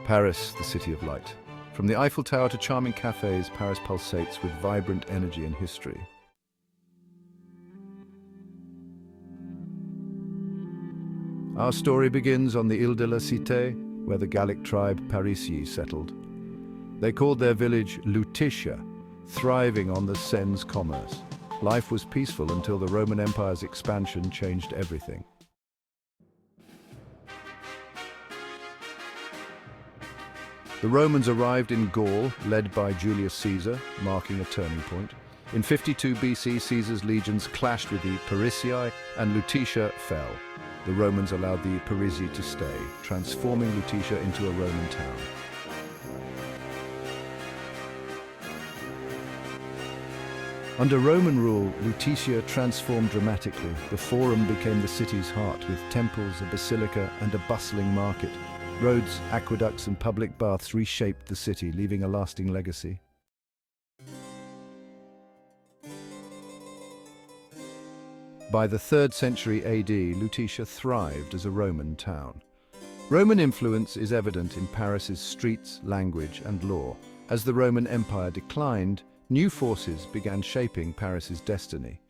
Paris, the city of light. From the Eiffel Tower to charming cafes, Paris pulsates with vibrant energy and history. Our story begins on the Ile de la Cité, where the Gallic tribe Parisii settled. They called their village Lutetia, thriving on the Seine's commerce. Life was peaceful until the Roman Empire's expansion changed everything. The Romans arrived in Gaul, led by Julius Caesar, marking a turning point. In 52 BC, Caesar's legions clashed with the Parisii, and Lutetia fell. The Romans allowed the Parisii to stay, transforming Lutetia into a Roman town. Under Roman rule, Lutetia transformed dramatically. The Forum became the city's heart, with temples, a basilica, and a bustling market. Roads, aqueducts, and public baths reshaped the city, leaving a lasting legacy. By the 3rd century AD, Lutetia thrived as a Roman town. Roman influence is evident in Paris's streets, language, and law. As the Roman Empire declined, new forces began shaping Paris's destiny.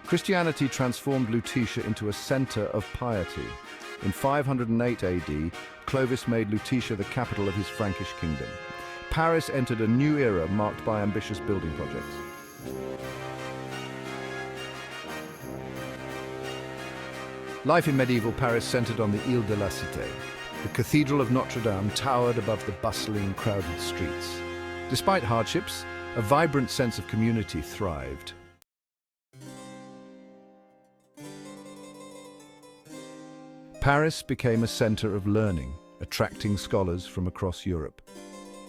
Christianity transformed Lutetia into a center of piety. In 508 AD, Clovis made Lutetia the capital of his Frankish kingdom. Paris entered a new era marked by ambitious building projects. Life in medieval Paris centered on the Ile de la Cité. The Cathedral of Notre Dame towered above the bustling, crowded streets. Despite hardships, a vibrant sense of community thrived. Paris became a center of learning, attracting scholars from across Europe.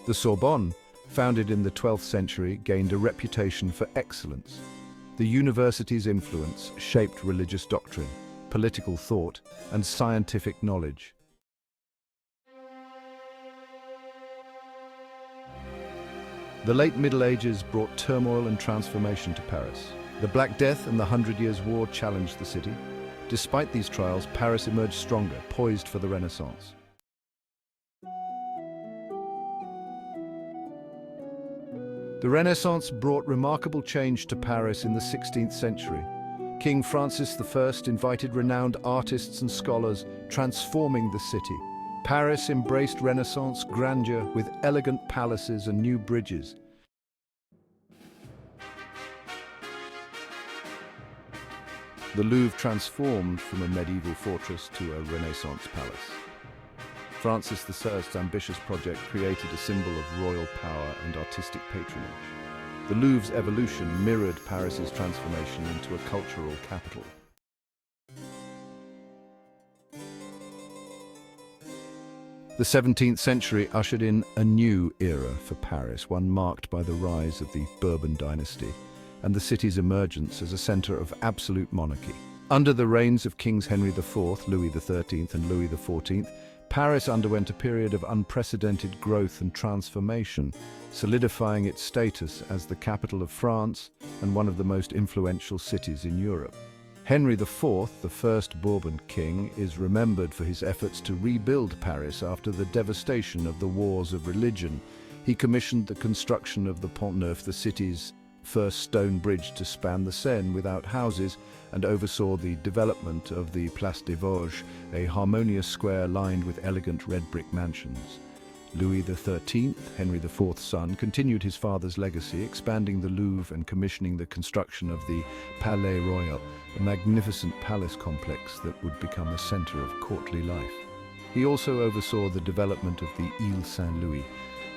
The Sorbonne, founded in the 12th century, gained a reputation for excellence. The university's influence shaped religious doctrine, political thought, and scientific knowledge. The late Middle Ages brought turmoil and transformation to Paris. The Black Death and the 100 Years' War challenged the city. Despite these trials, Paris emerged stronger, poised for the Renaissance. The Renaissance brought remarkable change to Paris in the 16th century. King Francis I invited renowned artists and scholars, transforming the city. Paris embraced Renaissance grandeur with elegant palaces and new bridges. The Louvre transformed from a medieval fortress to a Renaissance palace. Francis I's ambitious project created a symbol of royal power and artistic patronage. The Louvre's evolution mirrored Paris's transformation into a cultural capital. The 17th century ushered in a new era for Paris, one marked by the rise of the Bourbon dynasty and the city's emergence as a center of absolute monarchy. Under the reigns of Kings Henry IV, Louis XIII, and Louis XIV, Paris underwent a period of unprecedented growth and transformation, solidifying its status as the capital of France and one of the most influential cities in Europe. Henry IV, the first Bourbon king, is remembered for his efforts to rebuild Paris after the devastation of the wars of religion. He commissioned the construction of the Pont Neuf, the city's first stone bridge to span the Seine without houses, and oversaw the development of the Place des Vosges, a harmonious square lined with elegant red brick mansions. Louis XIII, Henry IV's son, continued his father's legacy, expanding the Louvre and commissioning the construction of the Palais Royal, a magnificent palace complex that would become a center of courtly life. He also oversaw the development of the Ile Saint-Louis,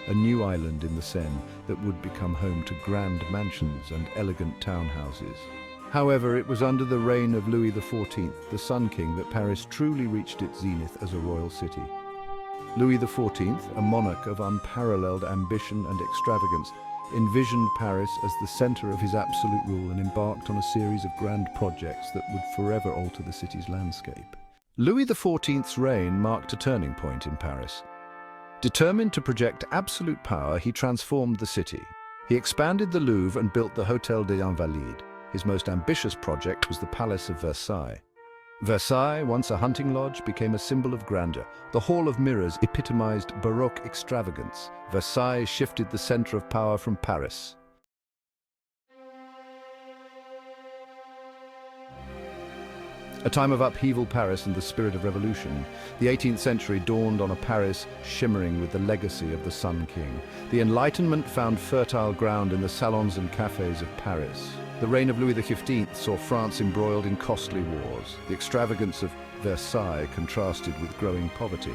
a new island in the Seine that would become home to grand mansions and elegant townhouses. However, it was under the reign of Louis XIV, the Sun King, that Paris truly reached its zenith as a royal city. Louis XIV, a monarch of unparalleled ambition and extravagance, envisioned Paris as the center of his absolute rule and embarked on a series of grand projects that would forever alter the city's landscape. Louis XIV's reign marked a turning point in Paris. Determined to project absolute power, he transformed the city. He expanded the Louvre and built the Hôtel des Invalides. His most ambitious project was the Palace of Versailles. Versailles, once a hunting lodge, became a symbol of grandeur. The Hall of Mirrors epitomized Baroque extravagance. Versailles shifted the center of power from Paris. A time of upheaval, Paris and the spirit of revolution. The 18th century dawned on a Paris shimmering with the legacy of the Sun King. The Enlightenment found fertile ground in the salons and cafes of Paris. The reign of Louis XV saw France embroiled in costly wars. The extravagance of Versailles contrasted with growing poverty.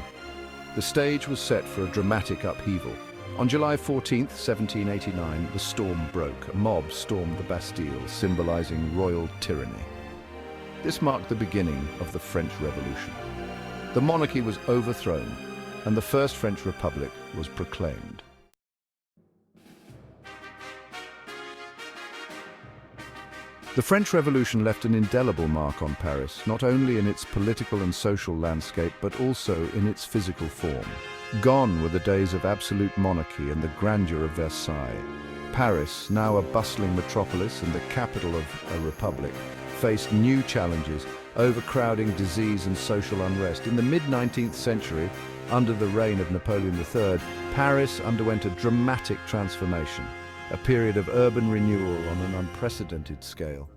The stage was set for a dramatic upheaval. On July 14, 1789, the storm broke. A mob stormed the Bastille, symbolizing royal tyranny. This marked the beginning of the French Revolution. The monarchy was overthrown, and the First French Republic was proclaimed. The French Revolution left an indelible mark on Paris, not only in its political and social landscape, but also in its physical form. Gone were the days of absolute monarchy and the grandeur of Versailles. Paris, now a bustling metropolis and the capital of a republic, faced new challenges: overcrowding, disease, and social unrest. In the mid-19th century, under the reign of Napoleon III, Paris underwent a dramatic transformation, a period of urban renewal on an unprecedented scale.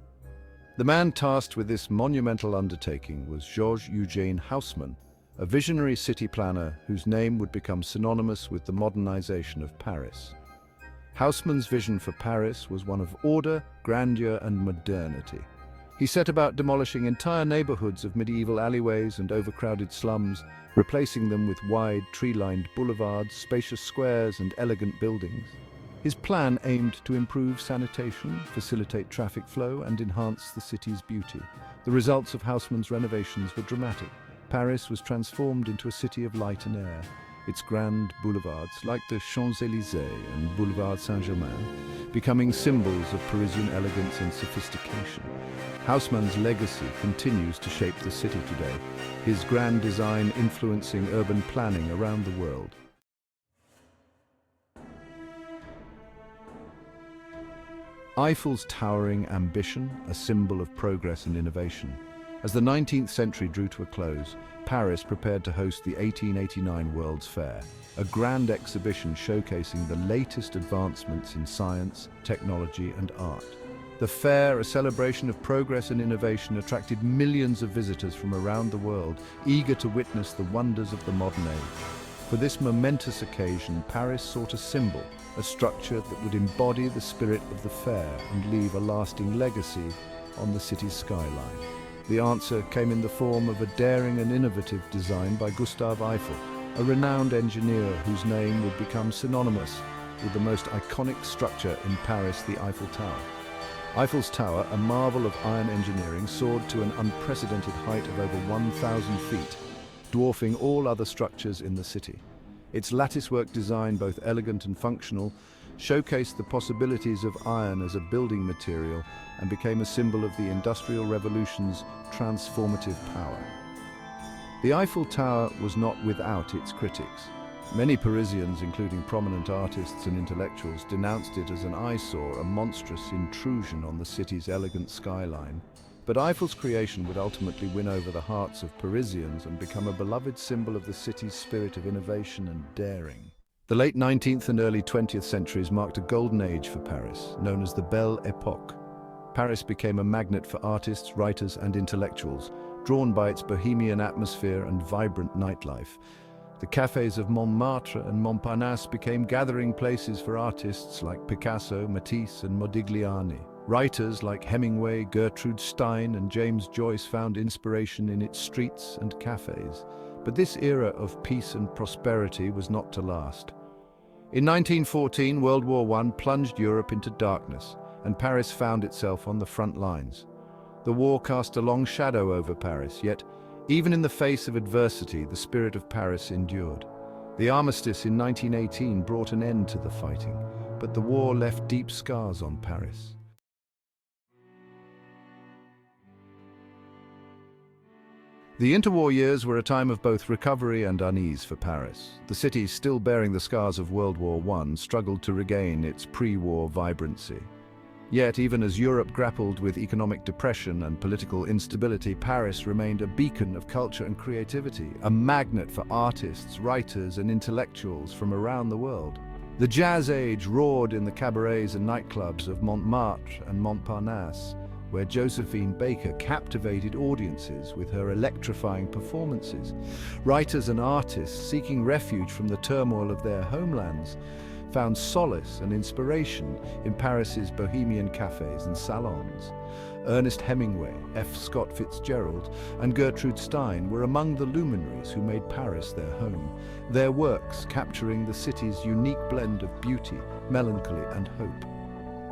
The man tasked with this monumental undertaking was Georges-Eugène Haussmann, a visionary city planner whose name would become synonymous with the modernization of Paris. Haussmann's vision for Paris was one of order, grandeur, and modernity. He set about demolishing entire neighborhoods of medieval alleyways and overcrowded slums, replacing them with wide, tree-lined boulevards, spacious squares, and elegant buildings. His plan aimed to improve sanitation, facilitate traffic flow, and enhance the city's beauty. The results of Haussmann's renovations were dramatic. Paris was transformed into a city of light and air. Its grand boulevards, like the Champs-Élysées and Boulevard Saint-Germain, becoming symbols of Parisian elegance and sophistication. Haussmann's legacy continues to shape the city today, his grand design influencing urban planning around the world. Eiffel's towering ambition, a symbol of progress and innovation. As the 19th century drew to a close, Paris prepared to host the 1889 World's Fair, a grand exhibition showcasing the latest advancements in science, technology, and art. The fair, a celebration of progress and innovation, attracted millions of visitors from around the world, eager to witness the wonders of the modern age. For this momentous occasion, Paris sought a symbol, a structure that would embody the spirit of the fair and leave a lasting legacy on the city's skyline. The answer came in the form of a daring and innovative design by Gustave Eiffel, a renowned engineer whose name would become synonymous with the most iconic structure in Paris, the Eiffel Tower. Eiffel's tower, a marvel of iron engineering, soared to an unprecedented height of over 1,000 feet, dwarfing all other structures in the city. Its latticework design, both elegant and functional, showcased the possibilities of iron as a building material and became a symbol of the Industrial Revolution's transformative power. The Eiffel Tower was not without its critics. Many Parisians, including prominent artists and intellectuals, denounced it as an eyesore, a monstrous intrusion on the city's elegant skyline. But Eiffel's creation would ultimately win over the hearts of Parisians and become a beloved symbol of the city's spirit of innovation and daring. The late 19th and early 20th centuries marked a golden age for Paris, known as the Belle Époque. Paris became a magnet for artists, writers, and intellectuals, drawn by its bohemian atmosphere and vibrant nightlife. The cafes of Montmartre and Montparnasse became gathering places for artists like Picasso, Matisse, and Modigliani. Writers like Hemingway, Gertrude Stein, and James Joyce found inspiration in its streets and cafes. But this era of peace and prosperity was not to last. In 1914, World War I plunged Europe into darkness, and Paris found itself on the front lines. The war cast a long shadow over Paris, yet even in the face of adversity, the spirit of Paris endured. The armistice in 1918 brought an end to the fighting, but the war left deep scars on Paris. The interwar years were a time of both recovery and unease for Paris. The city, still bearing the scars of World War I, struggled to regain its pre-war vibrancy. Yet, even as Europe grappled with economic depression and political instability, Paris remained a beacon of culture and creativity, a magnet for artists, writers, and intellectuals from around the world. The Jazz Age roared in the cabarets and nightclubs of Montmartre and Montparnasse, where Josephine Baker captivated audiences with her electrifying performances. Writers and artists seeking refuge from the turmoil of their homelands found solace and inspiration in Paris's bohemian cafes and salons. Ernest Hemingway, F. Scott Fitzgerald, and Gertrude Stein were among the luminaries who made Paris their home, their works capturing the city's unique blend of beauty, melancholy, and hope.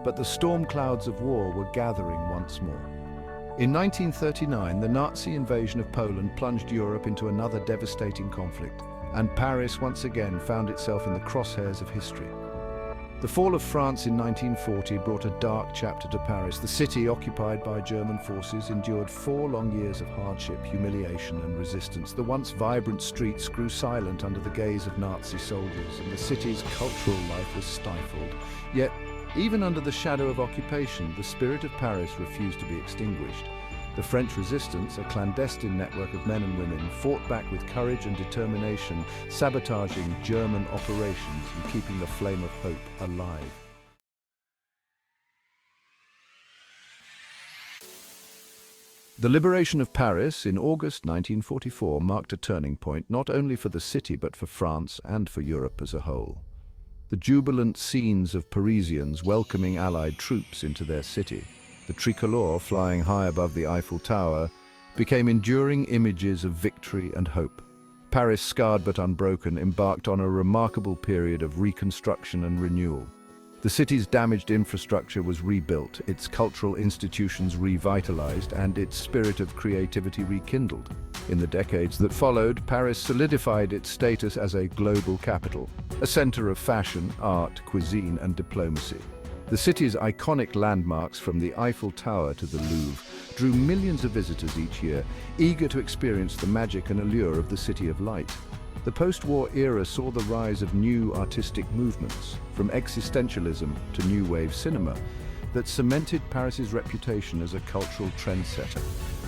But the storm clouds of war were gathering once more. In 1939, the Nazi invasion of Poland plunged Europe into another devastating conflict, and Paris once again found itself in the crosshairs of history. The fall of France in 1940 brought a dark chapter to Paris. The city, occupied by German forces, endured 4 long years of hardship, humiliation, and resistance. The once vibrant streets grew silent under the gaze of Nazi soldiers, and the city's cultural life was stifled. Yet, even under the shadow of occupation, the spirit of Paris refused to be extinguished. The French resistance, a clandestine network of men and women, fought back with courage and determination, sabotaging German operations and keeping the flame of hope alive. The liberation of Paris in August 1944 marked a turning point not only for the city but for France and for Europe as a whole. The jubilant scenes of Parisians welcoming Allied troops into their city, the tricolore flying high above the Eiffel Tower, became enduring images of victory and hope. Paris, scarred but unbroken, embarked on a remarkable period of reconstruction and renewal. The city's damaged infrastructure was rebuilt, its cultural institutions revitalized, and its spirit of creativity rekindled. In the decades that followed, Paris solidified its status as a global capital, a center of fashion, art, cuisine, and diplomacy. The city's iconic landmarks, from the Eiffel Tower to the Louvre, drew millions of visitors each year, eager to experience the magic and allure of the City of Light. The post-war era saw the rise of new artistic movements, from existentialism to new wave cinema, that cemented Paris's reputation as a cultural trendsetter.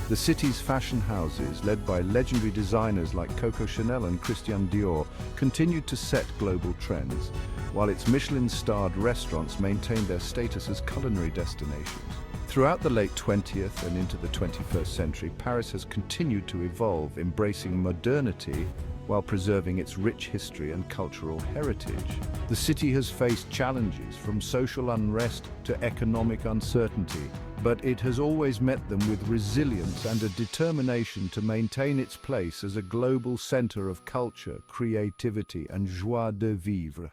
The city's fashion houses, led by legendary designers like Coco Chanel and Christian Dior, continued to set global trends, while its Michelin-starred restaurants maintained their status as culinary destinations. Throughout the late 20th and into the 21st century, Paris has continued to evolve, embracing modernity while preserving its rich history and cultural heritage. The city has faced challenges, from social unrest to economic uncertainty, but it has always met them with resilience and a determination to maintain its place as a global center of culture, creativity, and joie de vivre.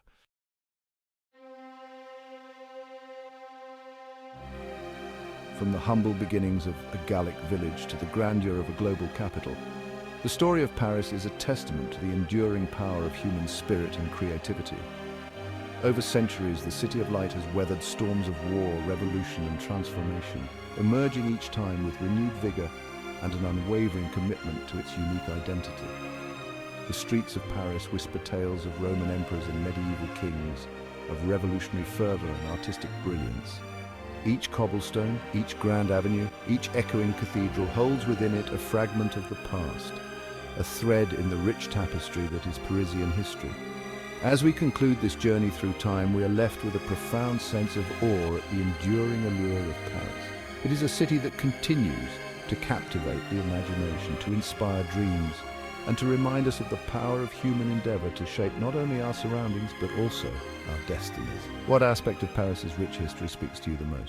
From the humble beginnings of a Gallic village to the grandeur of a global capital, the story of Paris is a testament to the enduring power of human spirit and creativity. Over centuries, the City of Light has weathered storms of war, revolution, and transformation, emerging each time with renewed vigor and an unwavering commitment to its unique identity. The streets of Paris whisper tales of Roman emperors and medieval kings, of revolutionary fervor and artistic brilliance. Each cobblestone, each grand avenue, each echoing cathedral holds within it a fragment of the past, a thread in the rich tapestry that is Parisian history. As we conclude this journey through time, we are left with a profound sense of awe at the enduring allure of Paris. It is a city that continues to captivate the imagination, to inspire dreams, and to remind us of the power of human endeavor to shape not only our surroundings, but also our destinies. What aspect of Paris's rich history speaks to you the most?